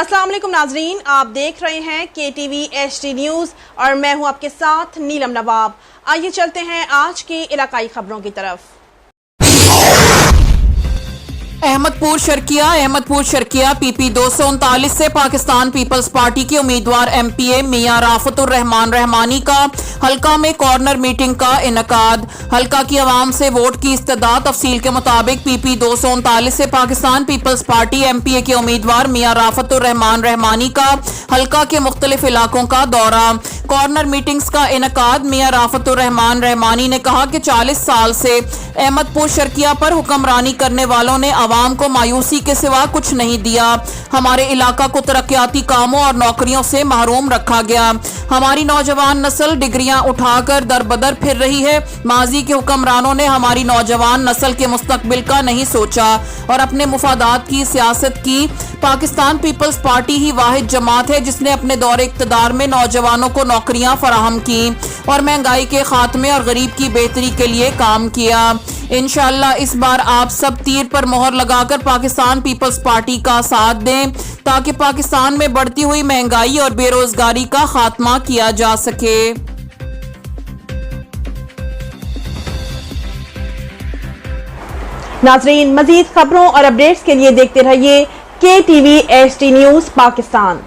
अस्सलाम वालेकुम नाजरीन, आप देख रहे हैं KTV HD न्यूज़ और मैं हूं आपके साथ नीलम नवाब। आइए चलते हैं आज की इलाकाई खबरों की तरफ। अहमदपुर शर्किया PP 239 से पाकिस्तान पीपल्स पार्टी के उम्मीदवार MPA मियां राफतुर रहमान रहमानी का हल्का में कॉर्नर मीटिंग का इनकाद। हल्का की आवाम से वोट की इस्तदा तफसील के मुताबिक PP 239 से पाकिस्तान पीपल्स पार्टी MPA के उम्मीदवार मियां राफतुर रहमान रहमानी का हल्का के मुख्तलिफ इलाकों का दौरा। कॉर्नर मीटिंग्स का इनकाद। मियां राफतुर रहमान रहमानी ने कहा कि 40 साल से अहमदपुर शर्किया पर हुक्मरानी करने वालों ने आवाम को मायूसी के सिवा कुछ नहीं दिया। हमारे इलाका को तरक्याती कामों और नौकरियों से महरूम रखा गया। हमारी नौजवान नस्ल डिग्रियां उठाकर दर बदर फिर रही है। माजी के हुक्मरानों ने हमारी नौजवान नस्ल के मुस्तकबिल का नहीं सोचा और अपने मुफादात की सियासत की। पाकिस्तान पीपल्स पार्टी ही वाहिद जमात है जिसने अपने दौरे इक़्तिदार में नौजवानों को नौकरियां फराहम की और महंगाई के खात्मे और गरीब की बेहतरी के लिए काम किया। इंशाअल्लाह इस बार आप सब तीर पर मोहर लगाकर पाकिस्तान पीपल्स पार्टी का साथ दें ताकि पाकिस्तान में बढ़ती हुई महंगाई और बेरोजगारी का खात्मा किया जा सके। नाजरीन, मजीद खबरों और अपडेट्स के लिए देखते रहिए KTV HD न्यूज़ पाकिस्तान।